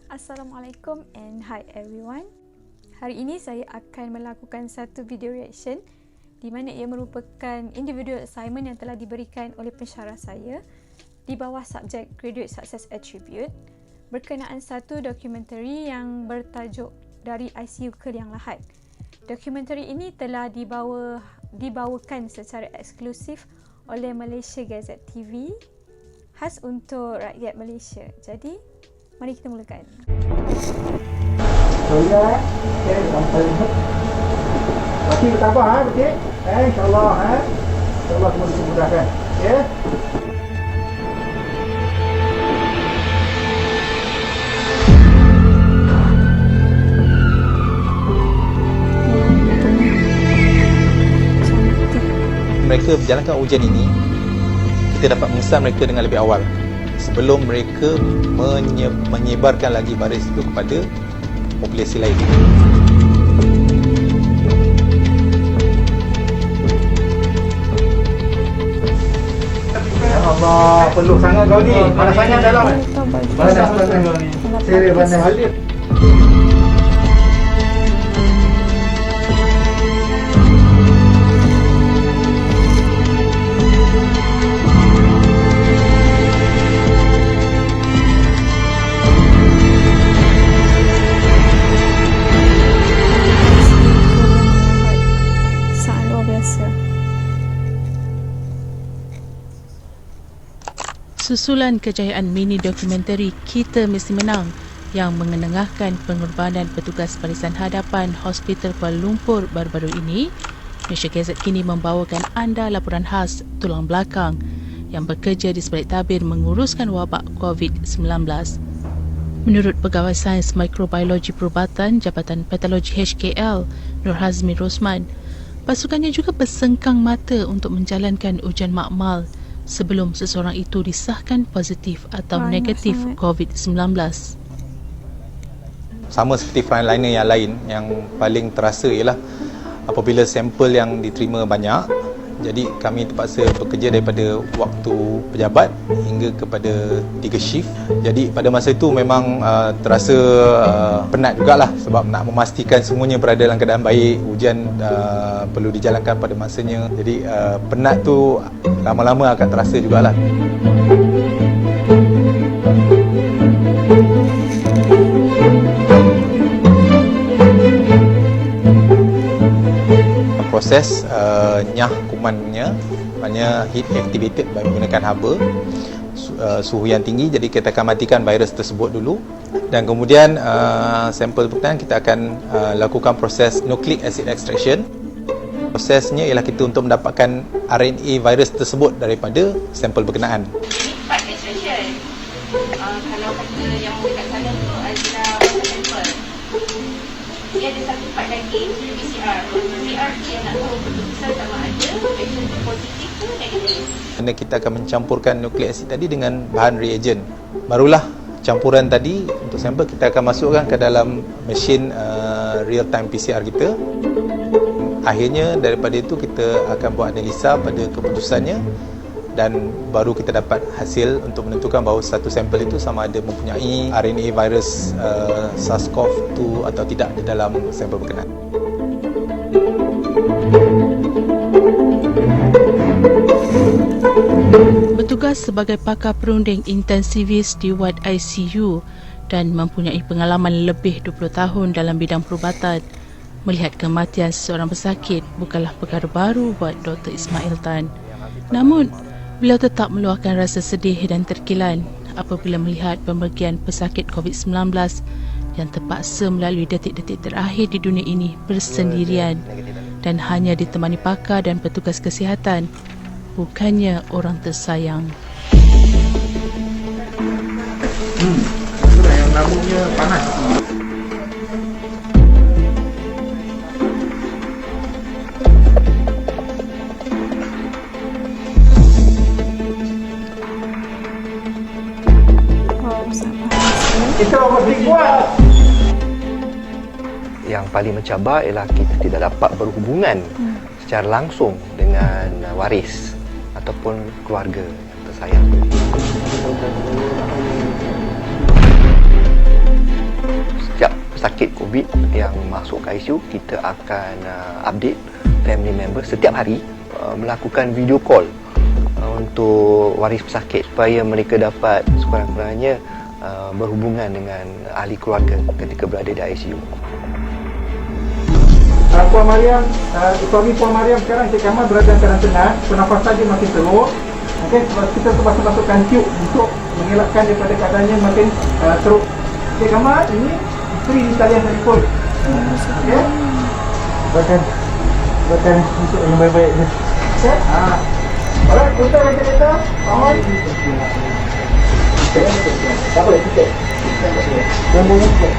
Assalamualaikum and hi everyone. Hari ini saya akan melakukan satu video reaction di mana ia merupakan individual assignment yang telah diberikan oleh pensyarah saya di bawah subjek Graduate Success Attribute berkenaan satu dokumentari yang bertajuk Dari ICU ke Liang Lahat. Dokumentari ini telah dibawakan secara eksklusif oleh Malaysia Gazette TV khas untuk rakyat Malaysia. Jadi, mari kita mulakan. Okey, sampai ni. Masih bertabah okey. Insya-Allah insya-Allah semua dimudahkan. Okey. Mereka berjalankan ujian ini, kita dapat mengesan mereka dengan lebih awal sebelum mereka menyebarkan lagi virus itu kepada populasi lain. Ya Allah, peluh sangat kau ni. Panas sangat dalam. Panas kau ni. Serius panas. Susulan kejayaan mini dokumentari Kita Mesti Menang yang mengenengahkan pengorbanan petugas barisan hadapan Hospital Kuala Lumpur baru-baru ini, Malaysia Gazette kini membawakan anda laporan khas tulang belakang yang bekerja di sebalik tabir menguruskan wabak COVID-19. Menurut Pegawai Sains Mikrobiologi Perubatan Jabatan Patologi HKL, Nur Hazmi Rosman, pasukannya juga bersengkang mata untuk menjalankan ujian makmal sebelum seseorang itu disahkan positif atau negatif COVID-19. Sama seperti frontliner yang lain, yang paling terasa ialah apabila sampel yang diterima banyak, jadi kami terpaksa bekerja daripada waktu pejabat hingga kepada 3 shift. Jadi pada masa itu memang terasa penat jugalah sebab nak memastikan semuanya berada dalam keadaan baik. Ujian perlu dijalankan pada masanya. Jadi penat tu lama-lama akan terasa jugalah. Proses nyah kumannya, maknanya heat activated menggunakan haba, suhu yang tinggi, jadi kita akan matikan virus tersebut dulu dan kemudian sampel berkenaan kita akan lakukan proses nucleic acid extraction. Prosesnya ialah kita untuk mendapatkan RNA virus tersebut daripada sampel berkenaan. Part extraction, kalau kata yang dekat sana tu adalah sampel, dia ada satu part lagi PCR. PCR dia nak tahu keputusan sama ada patient tu positif ke negatif. Kerana kita akan mencampurkan nucleic acid tadi dengan bahan reagent, barulah campuran tadi untuk sampel kita akan masukkan ke dalam mesin real time PCR kita. Akhirnya daripada itu kita akan buat analisa pada keputusannya dan baru kita dapat hasil untuk menentukan bahawa satu sampel itu sama ada mempunyai RNA virus SARS-CoV-2 atau tidak di dalam sampel berkenaan. Bertugas sebagai pakar perunding intensivis di wad ICU dan mempunyai pengalaman lebih 20 tahun dalam bidang perubatan, melihat kematian seseorang pesakit bukanlah perkara baru buat Dr. Ismail Tan. Namun, beliau tetap meluahkan rasa sedih dan terkilan apabila melihat pemergian pesakit COVID-19 yang terpaksa melalui detik-detik terakhir di dunia ini bersendirian dan hanya ditemani pakar dan petugas kesihatan, bukannya orang tersayang. Itulah yang namanya panas. Kita mesti buat. Yang paling mencabar ialah kita tidak dapat berhubungan secara langsung dengan waris ataupun keluarga yang tersayang. pesakit COVID yang masuk ke ICU, kita akan update family member setiap hari, melakukan video call untuk waris pesakit supaya mereka dapat sekurang-kurangnya berhubungan dengan ahli keluarga ketika berada di ICU. Puan Mariam, suami Puan Mariam sekarang Encik Kamal berada dalam karantina, pernafasan dia makin teruk. Okey, kita terpaksa masukkan tube untuk mengelakkan daripada keadaannya makin teruk. Encik Kamal, ini isteri di talian telefon. Okey? Buatkan untuk yang baik-baik ni. Okey? Alright, kita kata Kamal. Tak boleh kita. Yang mungkin.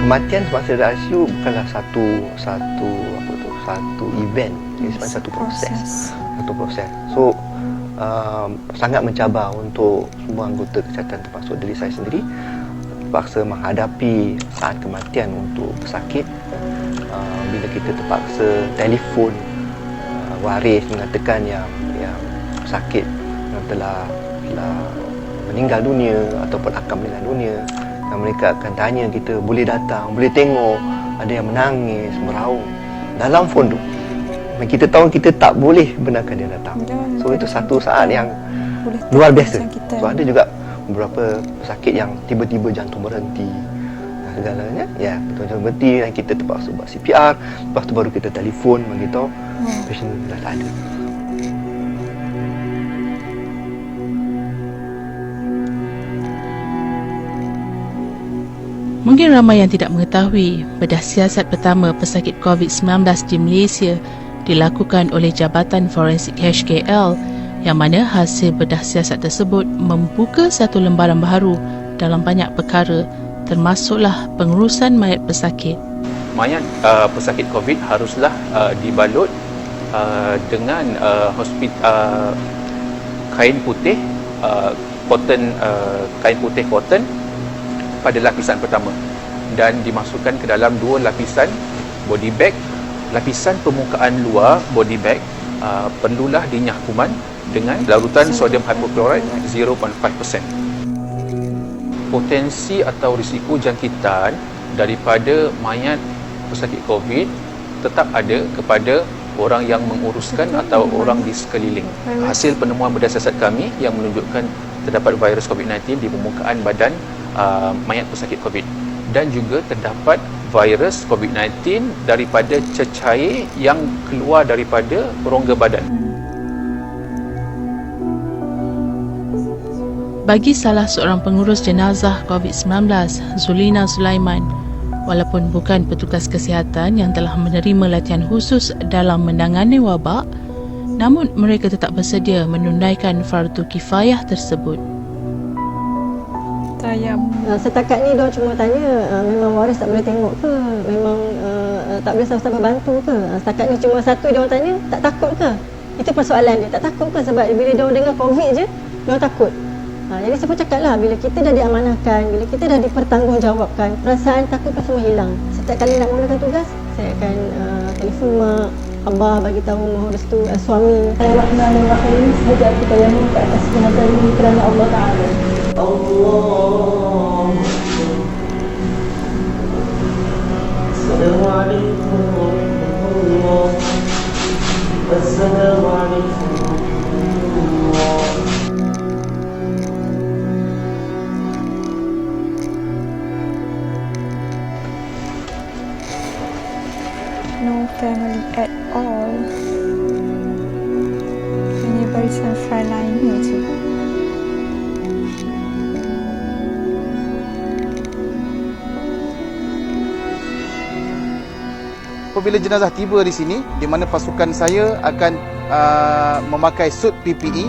Kematian semasa di ICU bukanlah satu event, ini sebenarnya satu proses. So sangat mencabar untuk semua anggota kesihatan, termasuk diri saya sendiri, terpaksa menghadapi saat kematian untuk pesakit. Bila kita terpaksa telefon waris mengatakan yang pesakit yang telah meninggal dunia ataupun akan meninggal dunia, dan mereka akan tanya kita, boleh datang, boleh tengok, ada yang menangis, meraung dalam phone tu. Dan kita tahu kita tak boleh benarkan dia datang. So itu satu saat yang luar biasa. So ada juga beberapa pesakit yang tiba-tiba jantung berhenti dan segalanya, ya, jantung berhenti, dan kita terpaksa buat CPR. Lepas tu baru kita telefon beritahu patient dah tak ada. Mungkin ramai yang tidak mengetahui bedah siasat pertama pesakit COVID-19 di Malaysia dilakukan oleh Jabatan Forensik HKL, yang mana hasil bedah siasat tersebut membuka satu lembaran baru dalam banyak perkara, termasuklah pengurusan mayat pesakit. Mayat pesakit COVID haruslah dibalut dengan kain putih kain putih cotton pada lapisan pertama, dan dimasukkan ke dalam 2 lapisan body bag. Lapisan permukaan luar body bag perlulah dinyah kuman dengan larutan sodium hypochlorite 0.5%. Potensi atau risiko jangkitan daripada mayat pesakit COVID tetap ada kepada orang yang menguruskan atau orang di sekeliling. Hasil penemuan bedah siasat kami yang menunjukkan terdapat virus COVID-19 di permukaan badan mayat pesakit COVID, dan juga terdapat virus COVID-19 daripada cecair yang keluar daripada rongga badan. Bagi salah seorang pengurus jenazah COVID-19, Zulina Sulaiman, walaupun bukan petugas kesihatan yang telah menerima latihan khusus dalam menangani wabak, namun mereka tetap bersedia menunaikan fardu kifayah tersebut. Setakat ni dia cuma tanya memang waris tak boleh tengok ke, memang tak boleh sama-sama bantu ke. Setakat ni cuma satu dia orang tanya, tak takut ke? Itu persoalan dia, tak takut ke? Sebab bila dia orang dengar COVID je, dia orang takut. Jadi saya pun cakap lah, bila kita dah diamanahkan, bila kita dah dipertanggungjawabkan, perasaan takut tu semua hilang. Setiap kali nak mulakan tugas, saya akan telefon mak, abah bagi tahu mohon restu suami. Bismillahirrahmanirrahim. Saja kita yang ke atas jenazah ini kerana Allah Taala. Allah. Assalamualaikum warahmatullahi wabarakatuh. Assalamualaikum warahmatullahi. No family at all. Hanya barisan frontline je. Apabila jenazah tiba di sini, di mana pasukan saya akan memakai suit PPE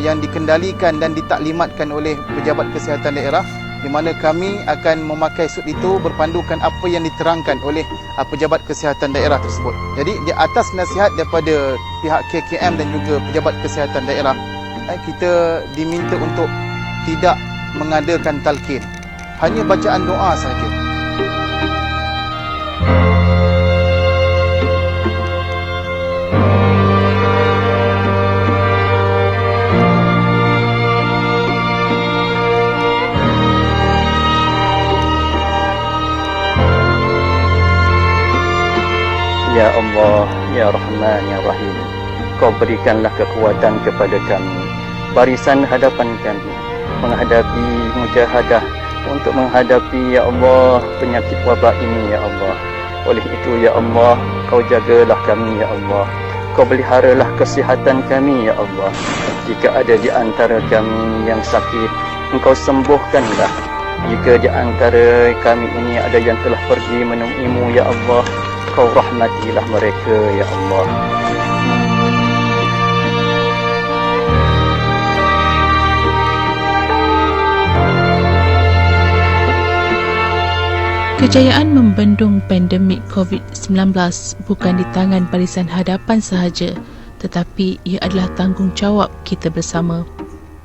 yang dikendalikan dan ditaklimatkan oleh pejabat kesihatan daerah, di mana kami akan memakai suit itu berpandukan apa yang diterangkan oleh pejabat kesihatan daerah tersebut. Jadi di atas nasihat daripada pihak KKM dan juga pejabat kesihatan daerah, kita diminta untuk tidak mengadakan talqin, hanya bacaan doa saja. Ya Allah, Ya Rahman, Ya Rahim, Kau berikanlah kekuatan kepada kami, barisan hadapan kami, menghadapi mujahadah untuk menghadapi, Ya Allah, penyakit wabak ini, Ya Allah. Oleh itu, Ya Allah, Kau jagalah kami, Ya Allah. Kau peliharalah kesihatan kami, Ya Allah. Jika ada di antara kami yang sakit, Engkau sembuhkanlah. Jika di antara kami ini ada yang telah pergi menemuimu, Ya Allah, Kau rahmatilah mereka, Ya Allah. Kejayaan membendung pandemik COVID-19 bukan di tangan barisan hadapan sahaja, tetapi ia adalah tanggungjawab kita bersama.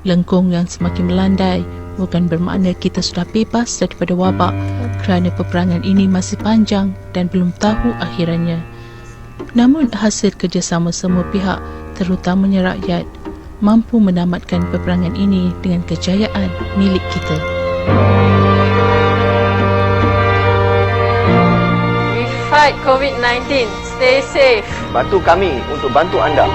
Lengkung yang semakin melandai bukan bermakna kita sudah bebas daripada wabak, kerana peperangan ini masih panjang dan belum tahu akhirannya. Namun hasil kerjasama semua pihak, terutamanya rakyat, mampu menamatkan peperangan ini dengan kejayaan milik kita. Fight COVID-19. Stay safe. Bantu kami untuk bantu anda.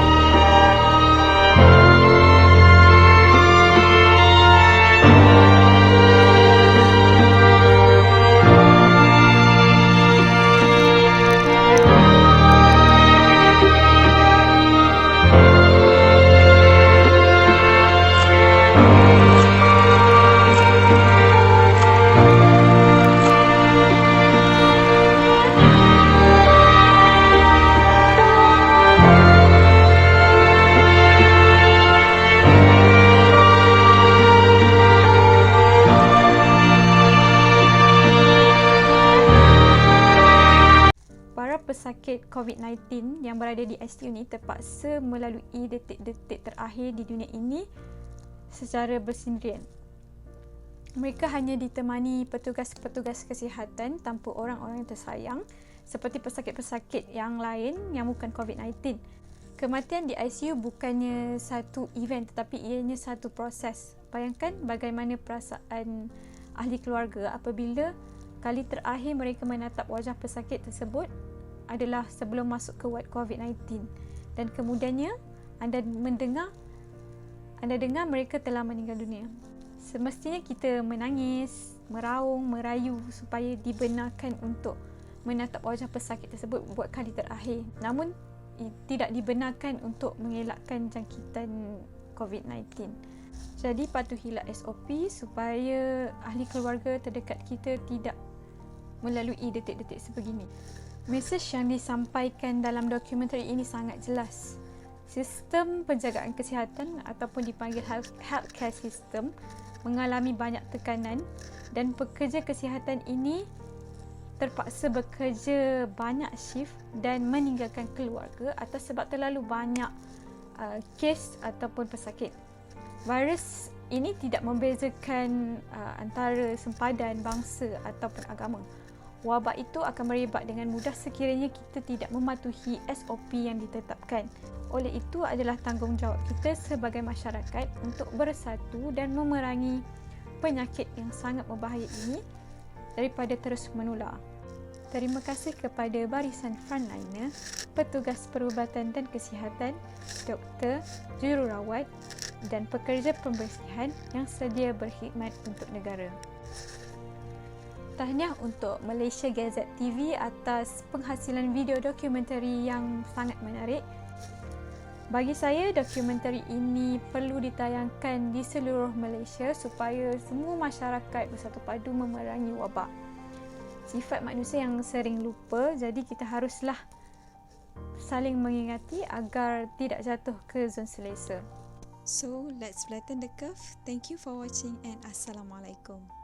Pesakit COVID-19 yang berada di ICU ni terpaksa melalui detik-detik terakhir di dunia ini secara bersendirian. Mereka hanya ditemani petugas-petugas kesihatan tanpa orang-orang yang tersayang seperti pesakit-pesakit yang lain yang bukan COVID-19. Kematian di ICU bukannya satu event tetapi ianya satu proses. Bayangkan bagaimana perasaan ahli keluarga apabila kali terakhir mereka menatap wajah pesakit tersebut adalah sebelum masuk ke ward COVID-19 dan kemudiannya anda dengar mereka telah meninggal dunia. Semestinya kita menangis, meraung, merayu supaya dibenarkan untuk menatap wajah pesakit tersebut buat kali terakhir. Namun tidak dibenarkan untuk mengelakkan jangkitan COVID-19. Jadi patuhilah SOP supaya ahli keluarga terdekat kita tidak melalui detik-detik sebegini. Mesej yang disampaikan dalam dokumentari ini sangat jelas. Sistem penjagaan kesihatan ataupun dipanggil healthcare system mengalami banyak tekanan dan pekerja kesihatan ini terpaksa bekerja banyak shift dan meninggalkan keluarga atas sebab terlalu banyak kes ataupun pesakit. Virus ini tidak membezakan antara sempadan, bangsa ataupun agama. Wabak itu akan merebak dengan mudah sekiranya kita tidak mematuhi SOP yang ditetapkan. Oleh itu adalah tanggungjawab kita sebagai masyarakat untuk bersatu dan memerangi penyakit yang sangat berbahaya ini daripada terus menular. Terima kasih kepada barisan frontliner, petugas perubatan dan kesihatan, doktor, jururawat dan pekerja pembersihan yang sedia berkhidmat untuk negara. Tahniah untuk Malaysia Gazette TV atas penghasilan video dokumentari yang sangat menarik. Bagi saya, dokumentari ini perlu ditayangkan di seluruh Malaysia supaya semua masyarakat bersatu padu memerangi wabak. Sifat manusia yang sering lupa, jadi kita haruslah saling mengingati agar tidak jatuh ke zon selesa. So, let's flatten the curve. Thank you for watching and Assalamualaikum.